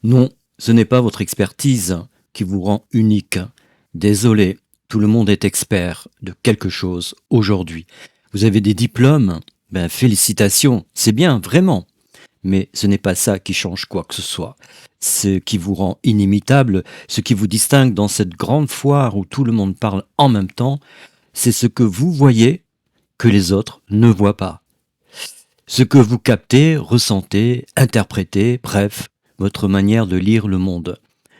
Non, ce n'est pas votre expertise qui vous rend unique. Désolé, tout le monde est expert de quelque chose aujourd'hui. Vous avez des diplômes? Ben félicitations, c'est bien, vraiment. Mais ce n'est pas ça qui change quoi que ce soit. Ce qui vous rend inimitable, ce qui vous distingue dans cette grande foire où tout le monde parle en même temps, c'est ce que vous voyez que les autres ne voient pas. Ce que vous captez, ressentez, interprétez, bref, votre manière de lire le monde.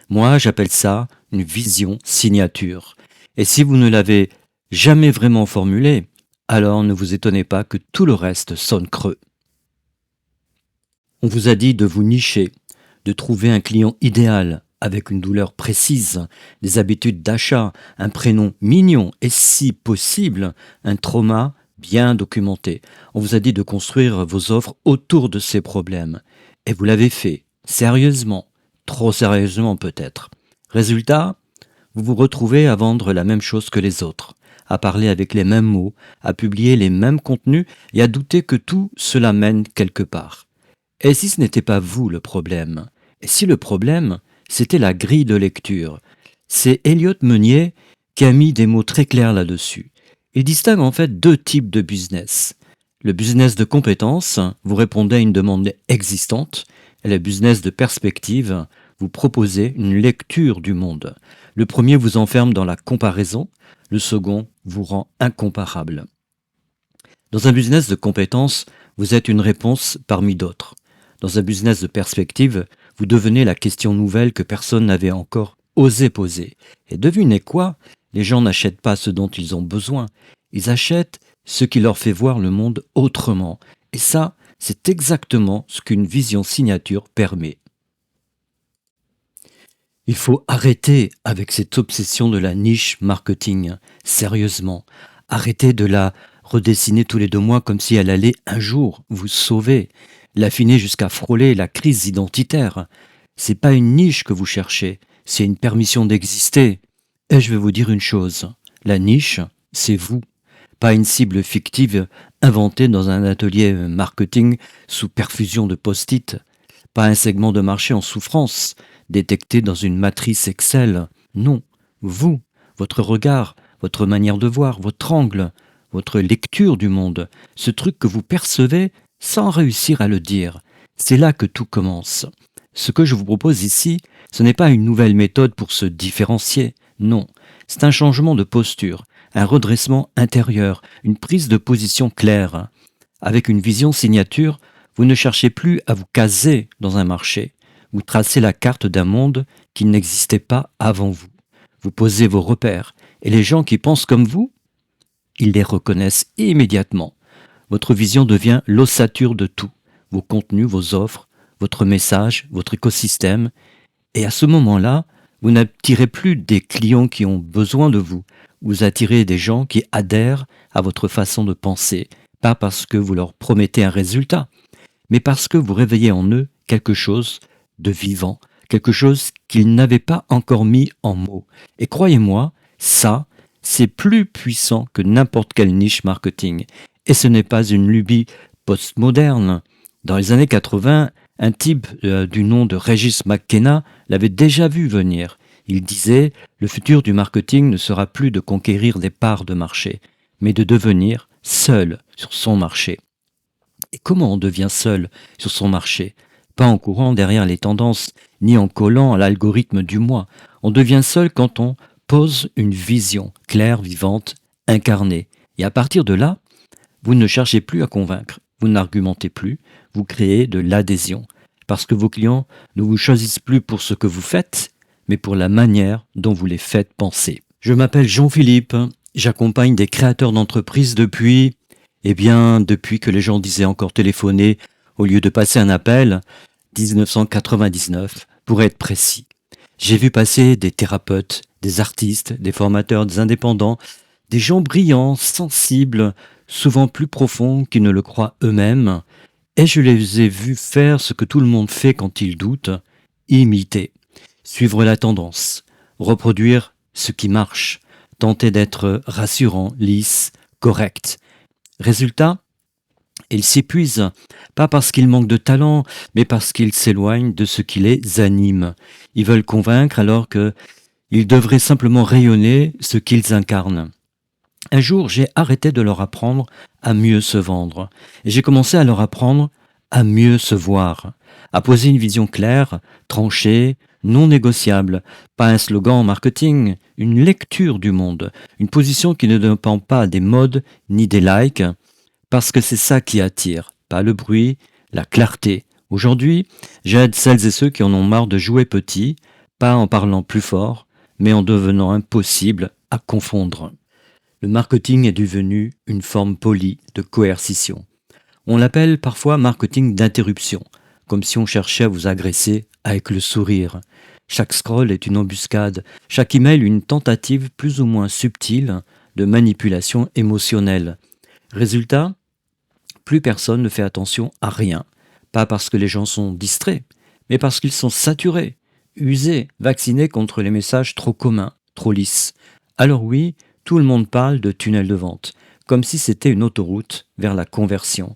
Moi, j'appelle ça une vision signature. Et si vous ne l'avez jamais vraiment formulée, alors ne vous étonnez pas que tout le reste sonne creux. On vous a dit de vous nicher, de trouver un client idéal avec une douleur précise, des habitudes d'achat, un prénom mignon et si possible, un trauma bien documenté. On vous a dit de construire vos offres autour de ces problèmes. Et vous l'avez fait, sérieusement, trop sérieusement peut-être. Résultat, vous vous retrouvez à vendre la même chose que les autres, à parler avec les mêmes mots, à publier les mêmes contenus et à douter que tout cela mène quelque part. Et si ce n'était pas vous le problème? Et si le problème, c'était la grille de lecture? C'est Elliot Meunier qui a mis des mots très clairs là-dessus. Il distingue en fait deux types de business. Le business de compétences, vous répondez à une demande existante, et le business de perspective, vous proposez une lecture du monde. Le premier vous enferme dans la comparaison, le second vous rend incomparable. Dans un business de compétences, vous êtes une réponse parmi d'autres. Dans un business de perspective, vous devenez la question nouvelle que personne n'avait encore osé poser. Et devinez quoi? Les gens n'achètent pas ce dont ils ont besoin. Ils achètent ce qui leur fait voir le monde autrement. Et ça, c'est exactement ce qu'une vision signature permet. Il faut arrêter avec cette obsession de la niche marketing, sérieusement. Arrêtez de la redessiner tous les 2 mois comme si elle allait un jour vous sauver. L'affiner jusqu'à frôler la crise identitaire. C'est pas une niche que vous cherchez, c'est une permission d'exister. Et je vais vous dire une chose, la niche, c'est vous, pas une cible fictive inventée dans un atelier marketing sous perfusion de post-it, pas un segment de marché en souffrance, détecté dans une matrice Excel. Non, vous, votre regard, votre manière de voir, votre angle, votre lecture du monde, ce truc que vous percevez sans réussir à le dire. C'est là que tout commence. Ce que je vous propose ici, ce n'est pas une nouvelle méthode pour se différencier, non, c'est un changement de posture, un redressement intérieur, une prise de position claire. Avec une vision signature, vous ne cherchez plus à vous caser dans un marché, vous tracez la carte d'un monde qui n'existait pas avant vous. Vous posez vos repères, et les gens qui pensent comme vous, ils les reconnaissent immédiatement. Votre vision devient l'ossature de tout, vos contenus, vos offres, votre message, votre écosystème. Et à ce moment-là, vous n'attirez plus des clients qui ont besoin de vous. Vous attirez des gens qui adhèrent à votre façon de penser, pas parce que vous leur promettez un résultat, mais parce que vous réveillez en eux quelque chose de vivant, quelque chose qu'ils n'avaient pas encore mis en mots. Et croyez-moi, ça, c'est plus puissant que n'importe quelle niche marketing. Et ce n'est pas une lubie postmoderne. Dans les années 80, un type du nom de Regis McKenna l'avait déjà vu venir. Il disait « Le futur du marketing ne sera plus de conquérir des parts de marché, mais de devenir seul sur son marché. » Et comment on devient seul sur son marché? Pas en courant derrière les tendances, ni en collant à l'algorithme du mois. On devient seul quand on pose une vision claire, vivante, incarnée. Et à partir de là, vous ne cherchez plus à convaincre, vous n'argumentez plus, vous créez de l'adhésion. Parce que vos clients ne vous choisissent plus pour ce que vous faites, mais pour la manière dont vous les faites penser. Je m'appelle Jean-Philippe, j'accompagne des créateurs d'entreprises depuis que les gens disaient encore téléphoner au lieu de passer un appel, 1999, pour être précis. J'ai vu passer des thérapeutes, des artistes, des formateurs, des indépendants, des gens brillants, sensibles, souvent plus profonds qu'ils ne le croient eux-mêmes, et je les ai vus faire ce que tout le monde fait quand il doute, imiter, suivre la tendance, reproduire ce qui marche, tenter d'être rassurant, lisse, correct. Résultat, Ils s'épuisent, pas parce qu'ils manquent de talent, mais parce qu'ils s'éloignent de ce qui les anime. Ils veulent convaincre alors qu'ils devraient simplement rayonner ce qu'ils incarnent. Un jour, j'ai arrêté de leur apprendre à mieux se vendre. Et j'ai commencé à leur apprendre à mieux se voir, à poser une vision claire, tranchée, non négociable, pas un slogan en marketing, une lecture du monde, une position qui ne dépend pas des modes ni des likes, parce que c'est ça qui attire, pas le bruit, la clarté. Aujourd'hui, j'aide celles et ceux qui en ont marre de jouer petit, pas en parlant plus fort, mais en devenant impossible à confondre. Le marketing est devenu une forme polie de coercition. On l'appelle parfois marketing d'interruption, comme si on cherchait à vous agresser avec le sourire. Chaque scroll est une embuscade, chaque email une tentative plus ou moins subtile de manipulation émotionnelle. Résultat, plus personne ne fait attention à rien, pas parce que les gens sont distraits, mais parce qu'ils sont saturés, usés, vaccinés contre les messages trop communs, trop lisses. Alors oui, tout le monde parle de tunnel de vente, comme si c'était une autoroute vers la conversion.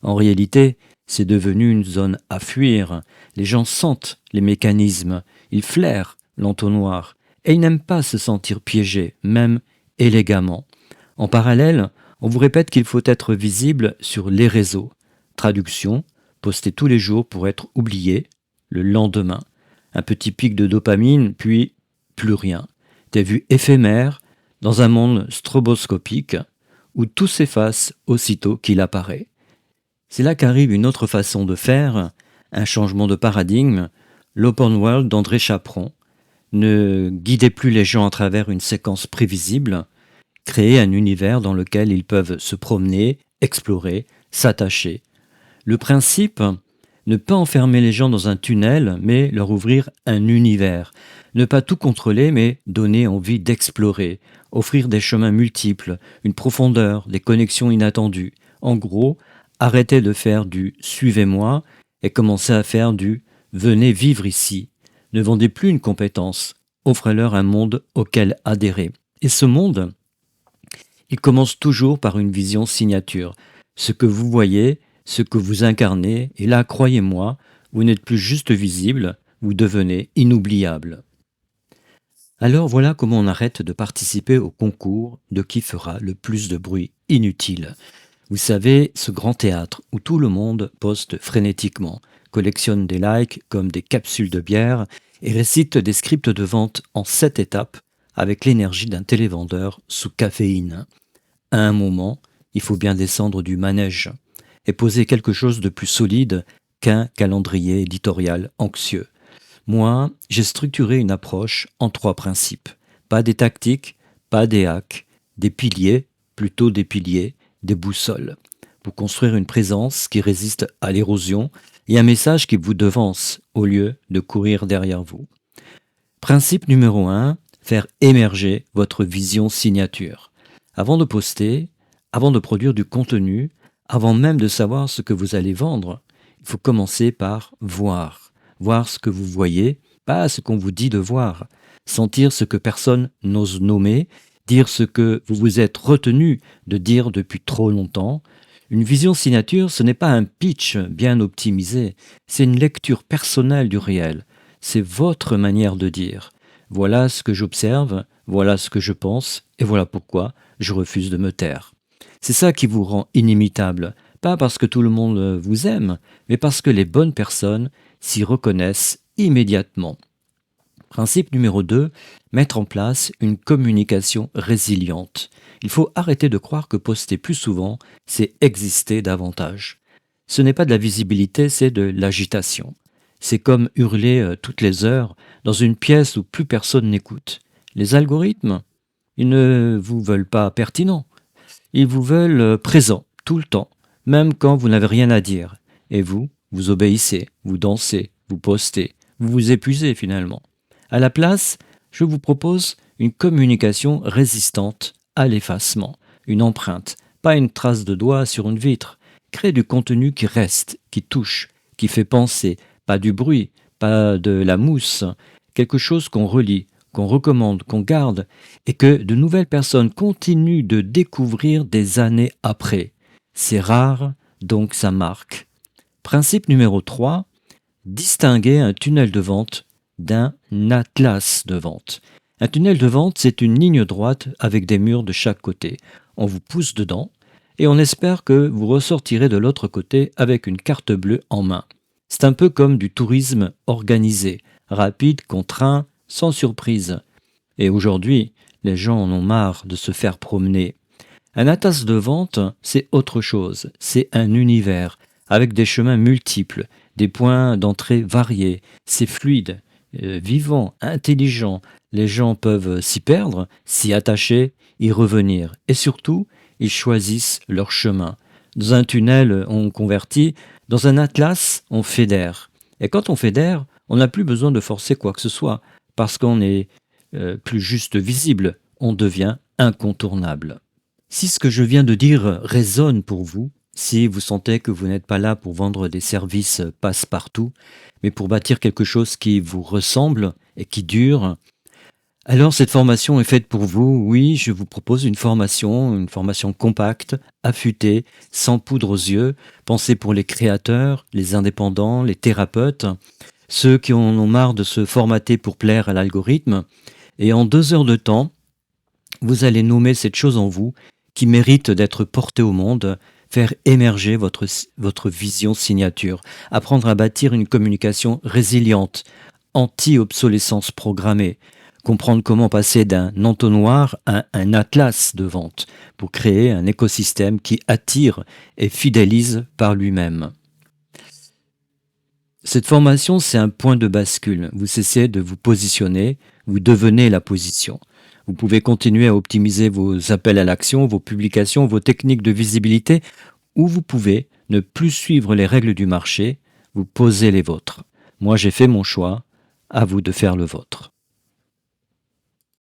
En réalité, c'est devenu une zone à fuir. Les gens sentent les mécanismes, ils flairent l'entonnoir, et ils n'aiment pas se sentir piégés, même élégamment. En parallèle, on vous répète qu'il faut être visible sur les réseaux. Traduction, poster tous les jours pour être oublié le lendemain. Un petit pic de dopamine, puis plus rien. Des vues éphémères dans un monde stroboscopique où tout s'efface aussitôt qu'il apparaît. C'est là qu'arrive une autre façon de faire, un changement de paradigme, l'open world d'André Chaperon. Ne guidez plus les gens à travers une séquence prévisible, créez un univers dans lequel ils peuvent se promener, explorer, s'attacher. Le principe, ne pas enfermer les gens dans un tunnel, mais leur ouvrir un univers. Ne pas tout contrôler, mais donner envie d'explorer, offrir des chemins multiples, une profondeur, des connexions inattendues. En gros, arrêtez de faire du « suivez-moi » et commencez à faire du « venez vivre ici ». Ne vendez plus une compétence, offrez-leur un monde auquel adhérer. Et ce monde, il commence toujours par une vision signature. Ce que vous voyez, ce que vous incarnez, et là, croyez-moi, vous n'êtes plus juste visible, vous devenez inoubliable. Alors voilà comment on arrête de participer au concours de qui fera le plus de bruit inutile. Vous savez, ce grand théâtre où tout le monde poste frénétiquement, collectionne des likes comme des capsules de bière et récite des scripts de vente en 7 étapes avec l'énergie d'un télévendeur sous caféine. À un moment, il faut bien descendre du manège et poser quelque chose de plus solide qu'un calendrier éditorial anxieux. Moi, j'ai structuré une approche en 3 principes. Pas des tactiques, pas des hacks, des piliers, plutôt des piliers, des boussoles. Pour construire une présence qui résiste à l'érosion et un message qui vous devance au lieu de courir derrière vous. Principe numéro 1, faire émerger votre vision signature. Avant de poster, avant de produire du contenu, avant même de savoir ce que vous allez vendre, il faut commencer par voir. Voir ce que vous voyez, pas ce qu'on vous dit de voir. Sentir ce que personne n'ose nommer, dire ce que vous vous êtes retenu de dire depuis trop longtemps. Une vision signature, ce n'est pas un pitch bien optimisé, c'est une lecture personnelle du réel. C'est votre manière de dire. Voilà ce que j'observe, voilà ce que je pense, et voilà pourquoi je refuse de me taire. C'est ça qui vous rend inimitable, pas parce que tout le monde vous aime, mais parce que les bonnes personnes s'y reconnaissent immédiatement. Principe numéro 2, mettre en place une communication résiliente. Il faut arrêter de croire que poster plus souvent, c'est exister davantage. Ce n'est pas de la visibilité, c'est de l'agitation. C'est comme hurler toutes les heures dans une pièce où plus personne n'écoute. Les algorithmes, ils ne vous veulent pas pertinent. Ils vous veulent présent, tout le temps, même quand vous n'avez rien à dire. Et vous, vous obéissez, vous dansez, vous postez, vous vous épuisez finalement. À la place, je vous propose une communication résistante à l'effacement, une empreinte, pas une trace de doigt sur une vitre. Créer du contenu qui reste, qui touche, qui fait penser, pas du bruit, pas de la mousse, quelque chose qu'on relit, qu'on recommande, qu'on garde, et que de nouvelles personnes continuent de découvrir des années après. C'est rare donc sa marque. Principe numéro 3, distinguer un tunnel de vente d'un atlas de vente. Un tunnel de vente, c'est une ligne droite avec des murs de chaque côté. On vous pousse dedans et on espère que vous ressortirez de l'autre côté avec une carte bleue en main. C'est un peu comme du tourisme organisé, rapide, contraint, sans surprise. Et aujourd'hui, les gens en ont marre de se faire promener. Un atlas de vente, c'est autre chose. C'est un univers avec des chemins multiples, des points d'entrée variés. C'est fluide, vivant, intelligent. Les gens peuvent s'y perdre, s'y attacher, y revenir. Et surtout, ils choisissent leur chemin. Dans un tunnel, on convertit. Dans un atlas, on fédère. Et quand on fédère, on n'a plus besoin de forcer quoi que ce soit, parce qu'on est plus juste visible. On devient incontournable. Si ce que je viens de dire résonne pour vous, si vous sentez que vous n'êtes pas là pour vendre des services passe-partout, mais pour bâtir quelque chose qui vous ressemble et qui dure, alors cette formation est faite pour vous. Oui, je vous propose une formation compacte, affûtée, sans poudre aux yeux, pensée pour les créateurs, les indépendants, les thérapeutes, ceux qui en ont marre de se formater pour plaire à l'algorithme. Et en 2 heures de temps, vous allez nommer cette chose en vous qui mérite d'être portée au monde, faire émerger votre vision signature, apprendre à bâtir une communication résiliente, anti-obsolescence programmée, comprendre comment passer d'un entonnoir à un atlas de vente pour créer un écosystème qui attire et fidélise par lui-même. Cette formation, c'est un point de bascule. Vous cessez de vous positionner, vous devenez la position. Vous pouvez continuer à optimiser vos appels à l'action, vos publications, vos techniques de visibilité, ou vous pouvez ne plus suivre les règles du marché, vous posez les vôtres. Moi, j'ai fait mon choix, à vous de faire le vôtre.